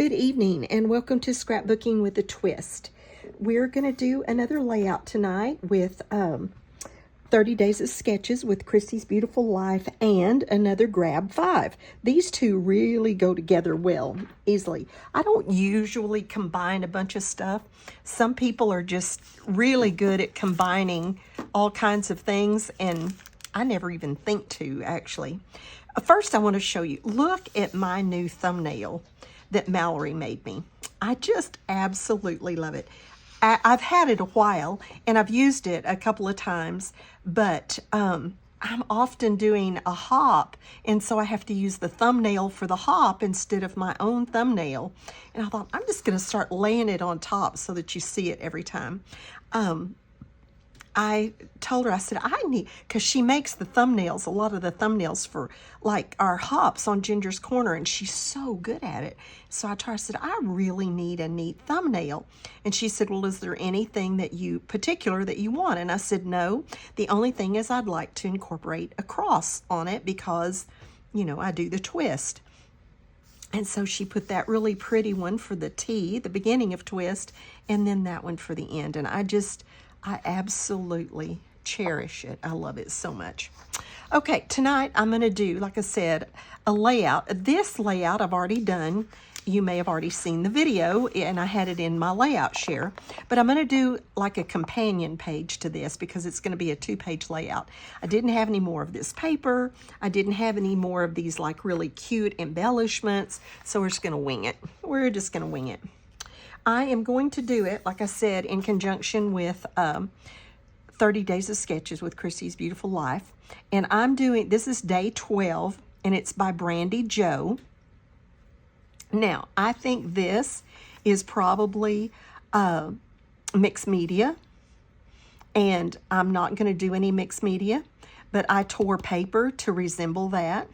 Good evening and welcome to Scrapbooking with a Twist. We're going to do another layout tonight with 30 Days of Sketches with Christy's Beautiful Life and another Grab 5. These two really go together well, easily. I don't usually combine a bunch of stuff. Some people are just really good at combining all kinds of things, and I never even think to, actually. First, I want to show you, look at my new thumbnail that Mallory made me. I just absolutely love it. I've had it a while and I've used it a couple of times, but I'm often doing a hop, and so I have to use the thumbnail for the hop instead of my own thumbnail. And I thought, I'm just going to start laying it on top so that you see it every time. I told her, I said, I need, because she makes the thumbnails, a lot of the thumbnails for like our hops on Ginger's Corner, and she's so good at it. So I told her, I said, I really need a neat thumbnail. And she said, well, is there anything that you particular that you want? And I said, no, the only thing is I'd like to incorporate a cross on it because, you know, I do the twist. And so she put that really pretty one for the T, the beginning of twist, and then that one for the end. And I absolutely cherish it. I love it so much. Okay, tonight I'm going to do, like I said, a layout. This layout I've already done. You may have already seen the video, and I had it in my layout share. But I'm going to do like a companion page to this because it's going to be a 2-page layout. I didn't have any more of this paper. I didn't have any more of these like really cute embellishments. So we're just going to wing it. We're just going to wing it. I am going to do it, like I said, in conjunction with 30 Days of Sketches with Christy's Beautiful Life. And I'm doing, this is day 12, and it's by Brandy Joe. Now, I think this is probably mixed media, and I'm not going to do any mixed media, but I tore paper to resemble that.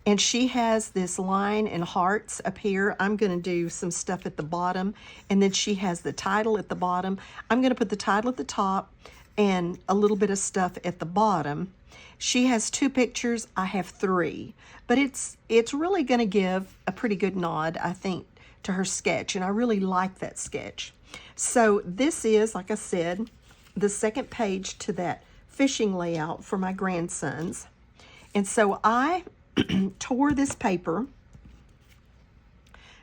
And she has this line and hearts up here. I'm going to do some stuff at the bottom. And then she has the title at the bottom. I'm going to put the title at the top and a little bit of stuff at the bottom. She has 2 pictures. I have 3. But it's really going to give a pretty good nod, I think, to her sketch. And I really like that sketch. So this is, like I said, the second page to that fishing layout for my grandsons. And so I tore this paper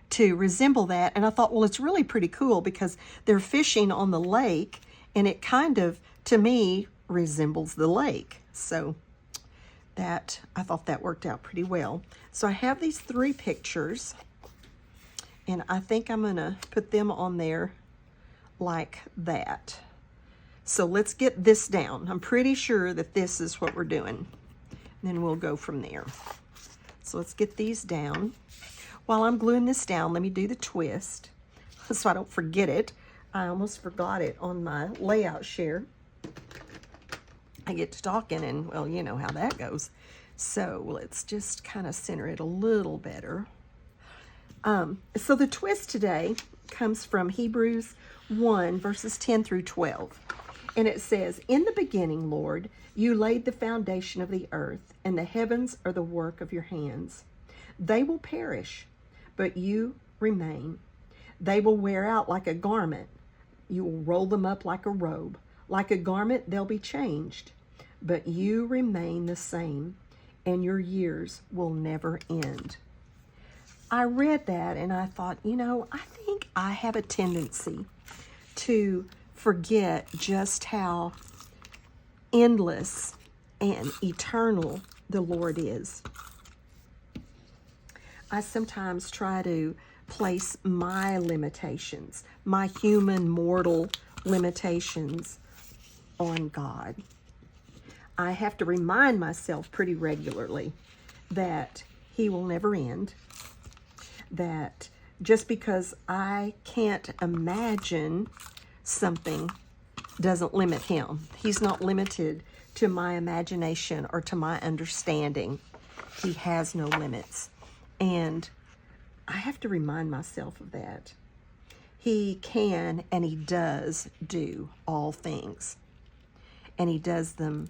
to resemble that, and I thought, well, it's really pretty cool because they're fishing on the lake, and it kind of, to me, resembles the lake. So that, I thought that worked out pretty well. So I have these 3 pictures, and I think I'm gonna put them on there like that. So let's get this down. I'm pretty sure that this is what we're doing. And then we'll go from there. So let's get these down. While I'm gluing this down, let me do the twist so I don't forget it. I almost forgot it on my layout share. I get to talking and, well, you know how that goes. So let's just kind of center it a little better. So the twist today comes from Hebrews 1, verses 10 through 12. And it says, in the beginning, Lord, you laid the foundation of the earth, and the heavens are the work of your hands. They will perish, but you remain. They will wear out like a garment. You will roll them up like a robe. Like a garment, they'll be changed. But you remain the same, and your years will never end. I read that, and I thought, you know, I think I have a tendency to forget just how endless and eternal the Lord is. I sometimes try to place my limitations, my human mortal limitations on God. I have to remind myself pretty regularly that He will never end, that just because I can't imagine something doesn't limit Him. He's not limited to my imagination or to my understanding. He has no limits. And I have to remind myself of that. He can and He does do all things. And He does them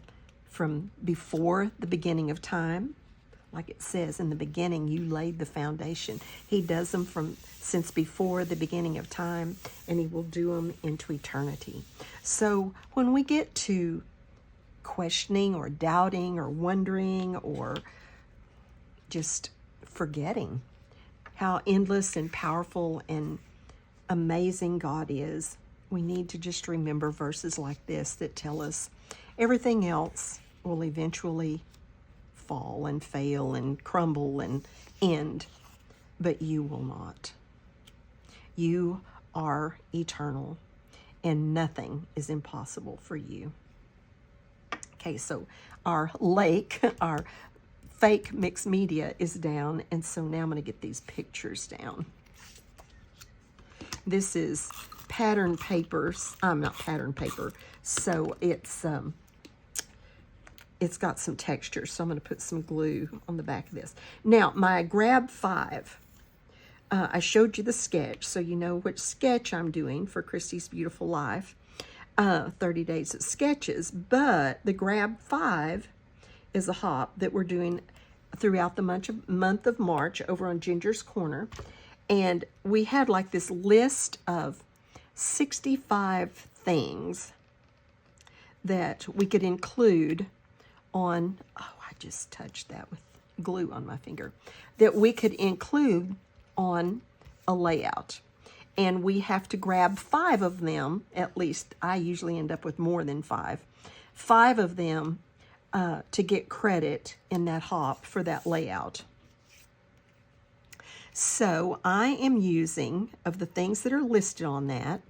from before the beginning of time, Like it says, in the beginning, you laid the foundation. He does them since before the beginning of time, and he will do them into eternity. So when we get to questioning or doubting or wondering or just forgetting how endless and powerful and amazing God is, we need to just remember verses like this that tell us everything else will eventually fall and fail and crumble and end, but you will not. You are eternal, and nothing is impossible for you. Okay, so our lake, our fake mixed media is down, and so now I'm going to get these pictures down. This is pattern papers. Not pattern paper, so it's got some texture, so I'm going to put some glue on the back of this. Now, my Grab 5, I showed you the sketch, so you know which sketch I'm doing for Christy's Beautiful Life, 30 Days of Sketches, but the Grab 5 is a hop that we're doing throughout the month of March over on Ginger's Corner, and we had like this list of 65 things that we could include on, oh, I just touched that with glue on my finger, that we could include on a layout. And we have to grab 5 of them, at least. I usually end up with more than 5. 5 of them to get credit in that hop for that layout. So I am using, of the things that are listed on that,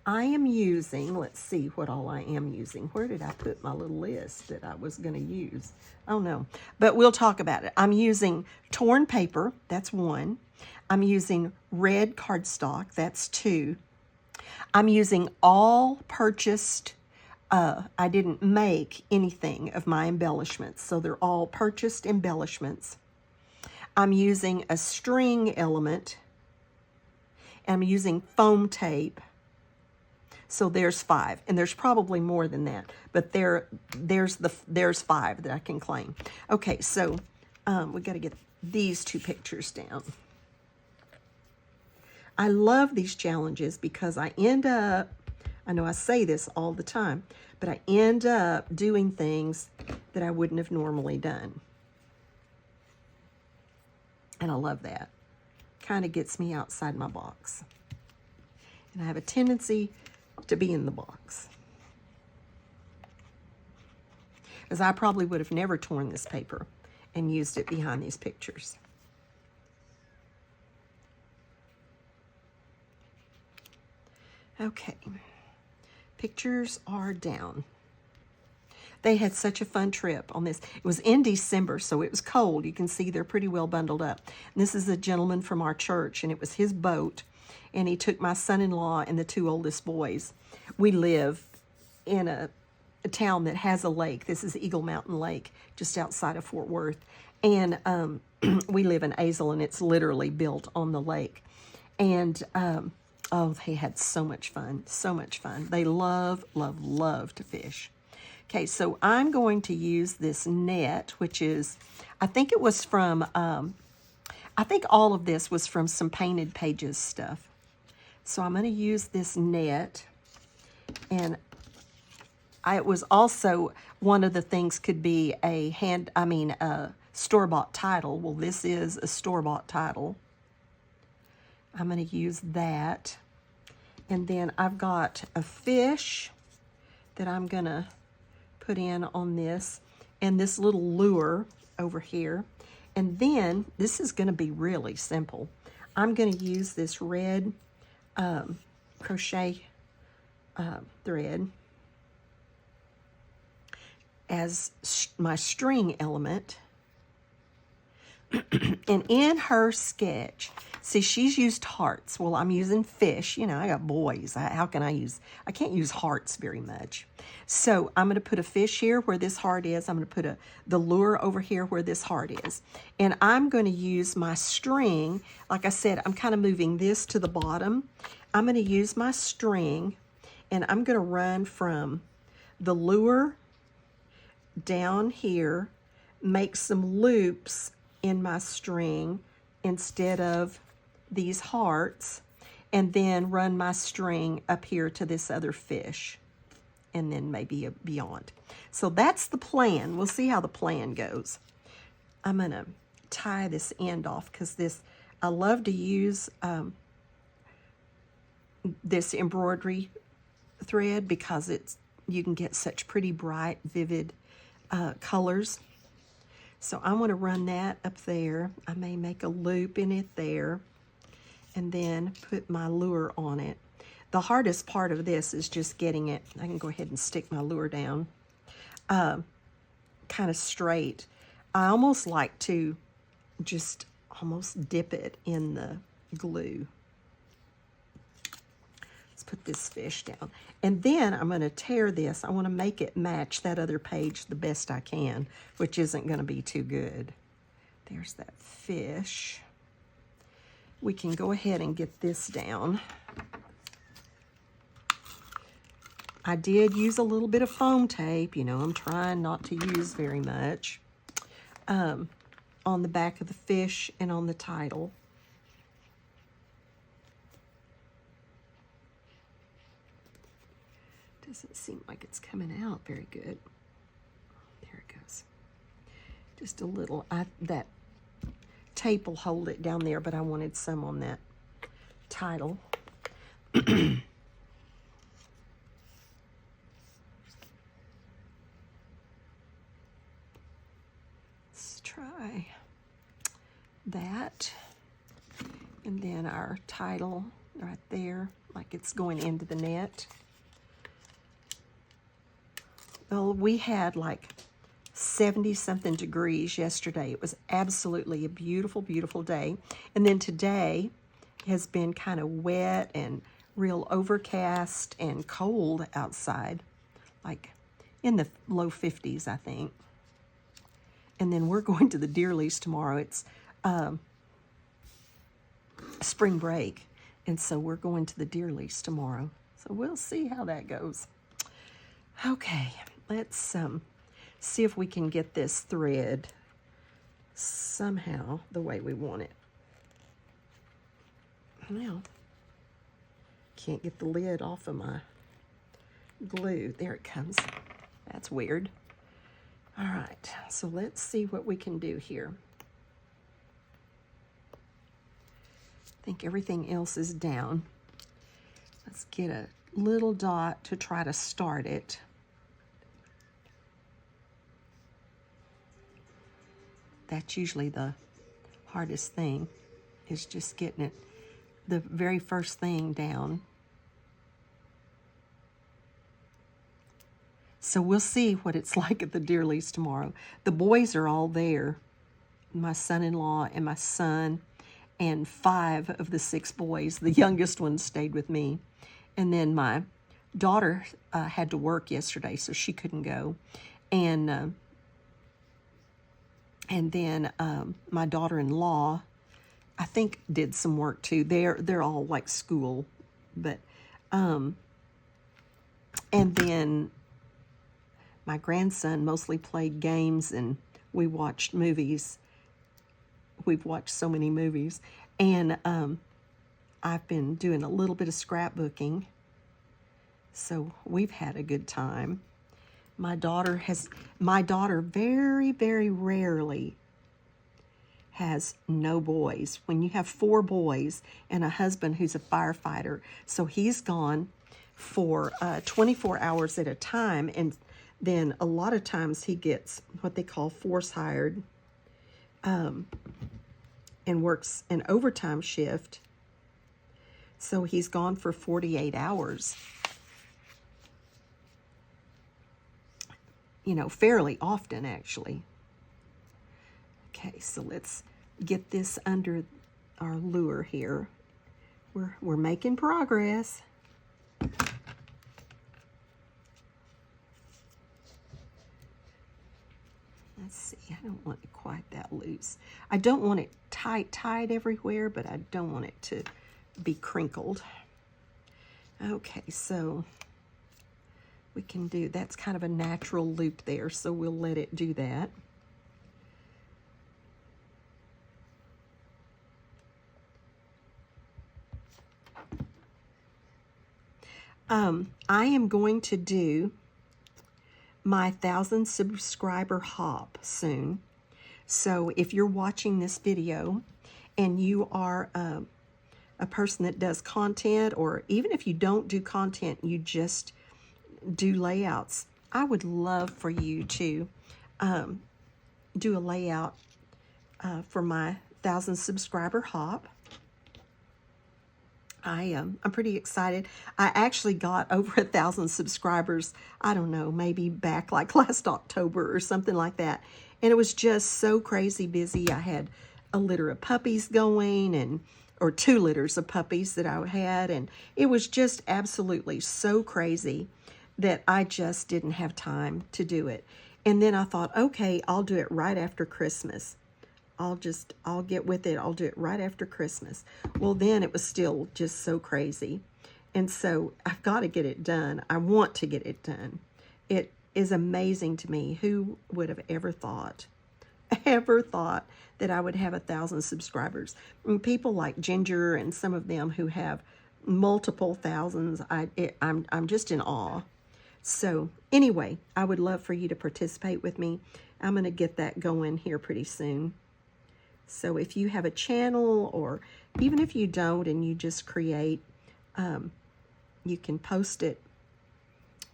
I am using, let's see what all I am using. Where did I put my little list that I was going to use? Oh, no. But we'll talk about it. I'm using torn paper. That's 1. I'm using red cardstock. That's 2. I'm using all purchased. I didn't make anything of my embellishments, so they're all purchased embellishments. I'm using a string element. I'm using foam tape. So there's 5, and there's probably more than that, but there's 5 that I can claim. Okay, so we got to get these 2 pictures down. I love these challenges because I end up, I know I say this all the time, but I end up doing things that I wouldn't have normally done. And I love that. Kind of gets me outside my box. And I have a tendency to be in the box. Because I probably would have never torn this paper and used it behind these pictures. Okay, pictures are down. They had such a fun trip on this. It was in December, so it was cold. You can see they're pretty well bundled up. And this is a gentleman from our church, and it was his boat. And he took my son-in-law and the 2 oldest boys. We live in a town that has a lake. This is Eagle Mountain Lake, just outside of Fort Worth. And we live in Azle, and it's literally built on the lake. And oh, they had so much fun, so much fun. They love, love, love to fish. Okay, so I'm going to use this net, which is, I think it was from, I think all of this was from some Painted Pages stuff. So I'm going to use this net, and it was also, one of the things could be a store-bought title. Well, this is a store-bought title. I'm going to use that. And then I've got a fish that I'm going to put in on this, and this little lure over here. And then, this is going to be really simple. I'm going to use this red crochet thread as my string element. And in her sketch, see, she's used hearts. Well, I'm using fish. You know, I got boys. I can't use hearts very much. So I'm going to put a fish here where this heart is. I'm going to put the lure over here where this heart is. And I'm going to use my string. Like I said, I'm kind of moving this to the bottom. I'm going to use my string, and I'm going to run from the lure down here, make some loops in my string instead of these hearts, and then run my string up here to this other fish, and then maybe beyond. So that's the plan. We'll see how the plan goes. I'm gonna tie this end off because I love to use this embroidery thread because you can get such pretty bright, vivid colors. So I want to run that up there. I may make a loop in it there and then put my lure on it. The hardest part of this is just getting it, I can go ahead and stick my lure down, kind of straight. I almost like to just almost dip it in the glue. Let's put this fish down. And then I'm going to tear this. I want to make it match that other page the best I can, which isn't going to be too good. There's that fish. We can go ahead and get this down. I did use a little bit of foam tape. You know, I'm trying not to use very much. On the back of the fish and on the title. Doesn't seem like it's coming out very good. There it goes. Just a little. That tape will hold it down there, but I wanted some on that title. Let's try that. And then our title right there, like it's going into the net. Well, we had like 70-something degrees yesterday. It was absolutely a beautiful, beautiful day. And then today has been kind of wet and real overcast and cold outside, like in the low 50s, I think. And then we're going to the deer lease tomorrow. It's spring break, and so we're going to the deer lease tomorrow. So we'll see how that goes. Okay, let's see if we can get this thread somehow the way we want it. Well, can't get the lid off of my glue. There it comes. That's weird. All right, so let's see what we can do here. I think everything else is down. Let's get a little dot to try to start it. That's usually the hardest thing, is just getting it, the very first thing down. So we'll see what it's like at the deer lease tomorrow. The boys are all there, my son-in-law and my son, and 5 of the 6 boys. The youngest one stayed with me. And then my daughter had to work yesterday, so she couldn't go. And then my daughter-in-law, I think, did some work too. They're all like school, but and then my grandson mostly played games, and we watched movies. We've watched so many movies, and I've been doing a little bit of scrapbooking, so we've had a good time. My daughter very, very rarely has no boys. When you have 4 boys and a husband who's a firefighter, so he's gone for 24 hours at a time, and then a lot of times he gets what they call force hired, and works an overtime shift. So he's gone for 48 hours. You know, fairly often, actually. Okay, so let's get this under our lure here. We're making progress. Let's see, I don't want it quite that loose. I don't want it tight everywhere, but I don't want it to be crinkled. Okay, so we can do, that's kind of a natural loop there, so we'll let it do that. I am going to do my 1,000 subscriber hop soon. So if you're watching this video and you are a person that does content, or even if you don't do content, you just do layouts, I would love for you to do a layout for my 1,000 subscriber hop. I'm pretty excited. I actually got over 1,000 subscribers, I don't know, maybe back like last October or something like that. And it was just so crazy busy. I had a litter of puppies going, or 2 litters of puppies that I had. And it was just absolutely so crazy that I just didn't have time to do it. And then I thought, okay, I'll do it right after Christmas. I'll get with it. I'll do it right after Christmas. Well, then it was still just so crazy. And so I've got to get it done. I want to get it done. It is amazing to me. Who would have ever thought that I would have 1,000 subscribers? And people like Ginger and some of them who have multiple thousands, I'm just in awe. So anyway, I would love for you to participate with me. I'm going to get that going here pretty soon. So if you have a channel, or even if you don't and you just create, you can post it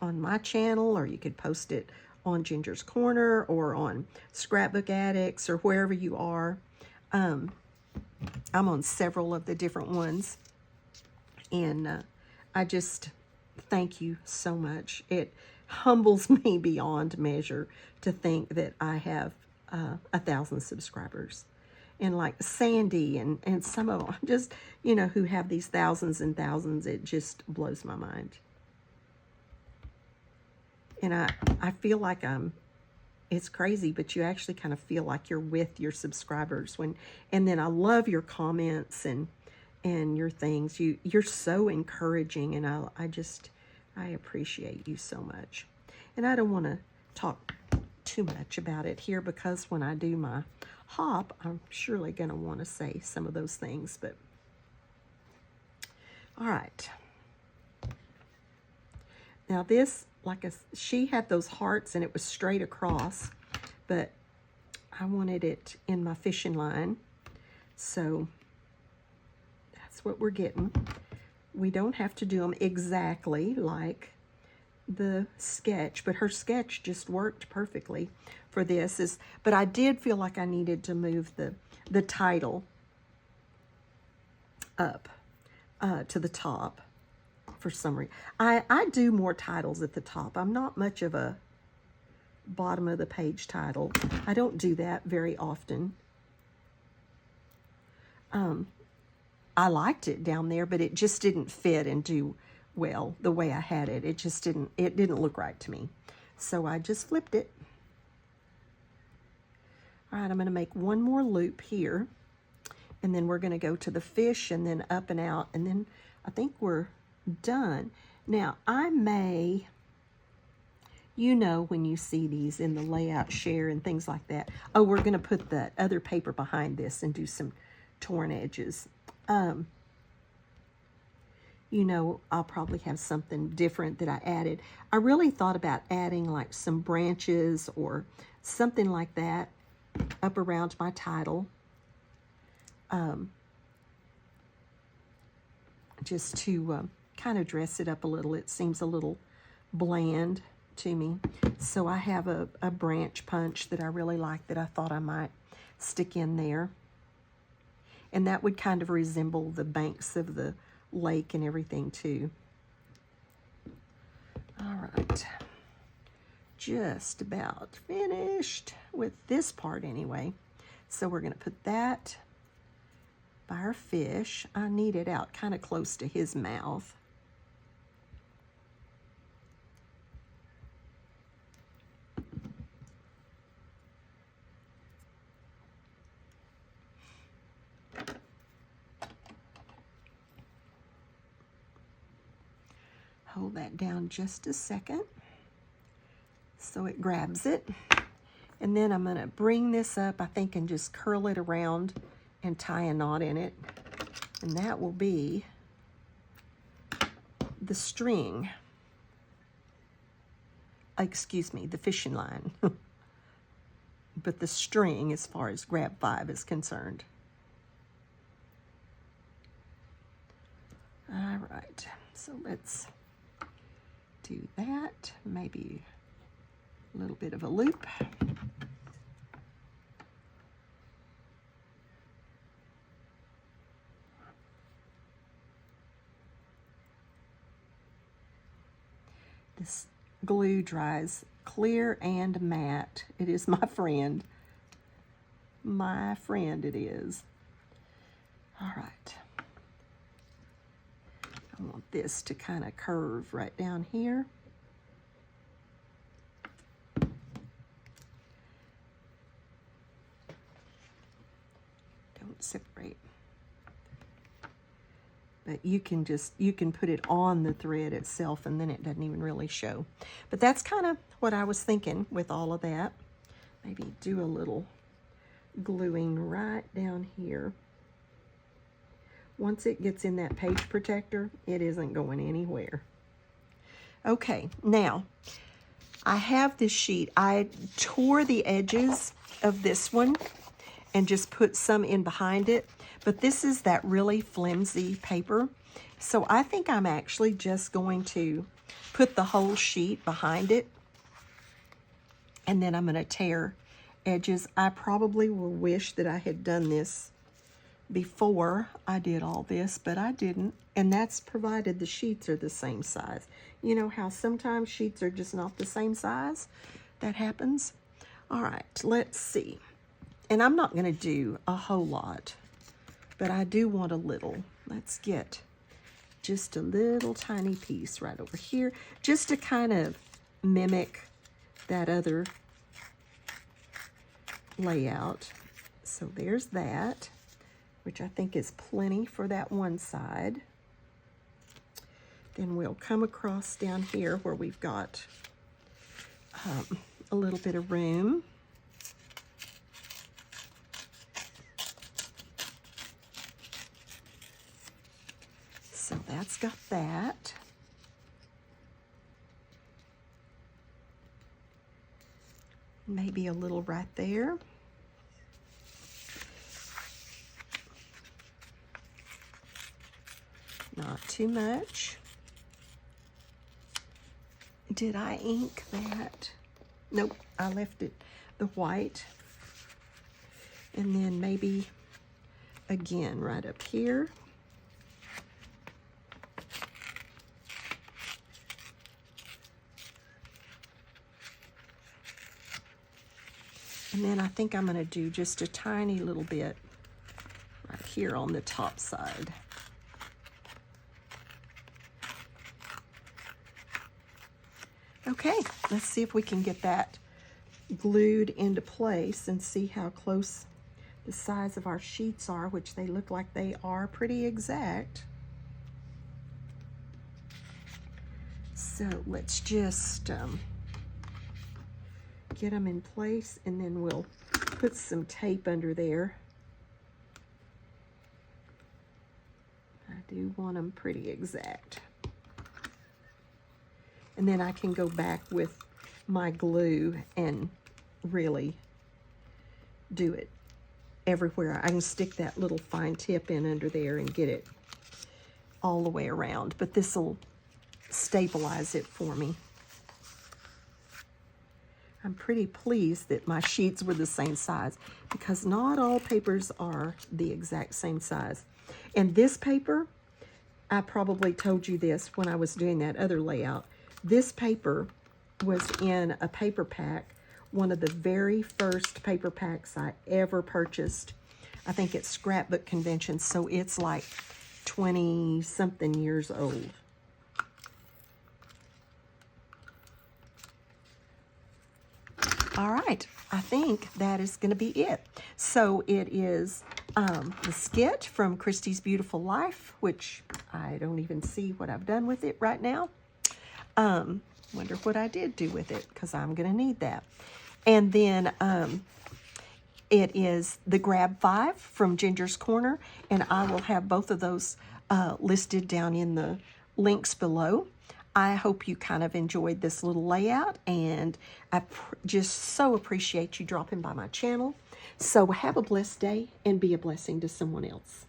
on my channel, or you could post it on Ginger's Corner, or on Scrapbook Addicts, or wherever you are. I'm on several of the different ones. And I just thank you so much. It humbles me beyond measure to think that I have 1,000 subscribers. And like Sandy and some of them, just, who have these thousands and thousands, it just blows my mind. And I feel like it's crazy, but you actually kind of feel like you're with your subscribers and then I love your comments and your things. You're so encouraging, and I appreciate you so much. And I don't want to talk too much about it here, because when I do my hop, I'm surely going to want to say some of those things. But all right, now this, she had those hearts and it was straight across, but I wanted it in my fishing line, so that's what we're getting. We don't have to do them exactly like the sketch, but her sketch just worked perfectly for this. But I did feel like I needed to move the title up to the top for some reason. I do more titles at the top. I'm not much of a bottom of the page title. I don't do that very often. I liked it down there, but it just didn't fit and do well the way I had it. It just didn't look right to me. So I just flipped it. All right, I'm going to make one more loop here, and then we're going to go to the fish and then up and out, and then I think we're done. Now, I may, when you see these in the layout share and things like that, oh, we're going to put the other paper behind this and do some torn edges. I'll probably have something different that I added. I really thought about adding like some branches or something like that up around my title. Just to kind of dress it up a little. It seems a little bland to me. So I have a branch punch that I really like that I thought I might stick in there. And that would kind of resemble the banks of the lake and everything too. All right. Just about finished with this part anyway. So we're going to put that by our fish. I need it out kind of close to his mouth. Hold that down just a second so it grabs it. And then I'm going to bring this up, I think, and just curl it around and tie a knot in it. And that will be the string, excuse me, the fishing line, but the string as far as Grab 5 is concerned. All right, so let's do that. Maybe a little bit of a loop. This glue dries clear and matte. It is my friend. My friend it is. All right. I want this to kind of curve right down here. Don't separate. But you can put it on the thread itself and then it doesn't even really show. But that's kind of what I was thinking with all of that. Maybe do a little gluing right down here. Once it gets in that page protector, it isn't going anywhere. Okay, now I have this sheet. I tore the edges of this one and just put some in behind it. But this is that really flimsy paper. So I think I'm actually just going to put the whole sheet behind it. And then I'm going to tear edges. I probably will wish that I had done this before I did all this, but I didn't. And that's provided the sheets are the same size. You know how sometimes sheets are just not the same size? That happens. All right, let's see. And I'm not going to do a whole lot, but I do want a little. Let's get just a little tiny piece right over here, just to kind of mimic that other layout. So there's that, which I think is plenty for that one side. Then we'll come across down here where we've got a little bit of room. So that's got that. Maybe a little right there. Not too much. Did I ink that? Nope, I left it the white. And then maybe again right up here. And then I think I'm going to do just a tiny little bit right here on the top side. Okay, let's see if we can get that glued into place and see how close the size of our sheets are, which they look like they are pretty exact. So let's just get them in place, and then we'll put some tape under there. I do want them pretty exact. And then I can go back with my glue and really do it everywhere. I can stick that little fine tip in under there and get it all the way around, but this will stabilize it for me. I'm pretty pleased that my sheets were the same size, because not all papers are the exact same size. And this paper, I probably told you this when I was doing that other layout, this paper was in a paper pack, one of the very first paper packs I ever purchased. I think it's Scrapbook Convention, so it's like 20-something years old. All right, I think that is going to be it. So it is the skit from Christy's Beautiful Life, which I don't even see what I've done with it right now. Wonder what I did do with it, because I'm going to need that. And then it is the Grab 5 from Ginger's Corner, and I will have both of those listed down in the links below. I hope you kind of enjoyed this little layout, and I just so appreciate you dropping by my channel. So have a blessed day and be a blessing to someone else.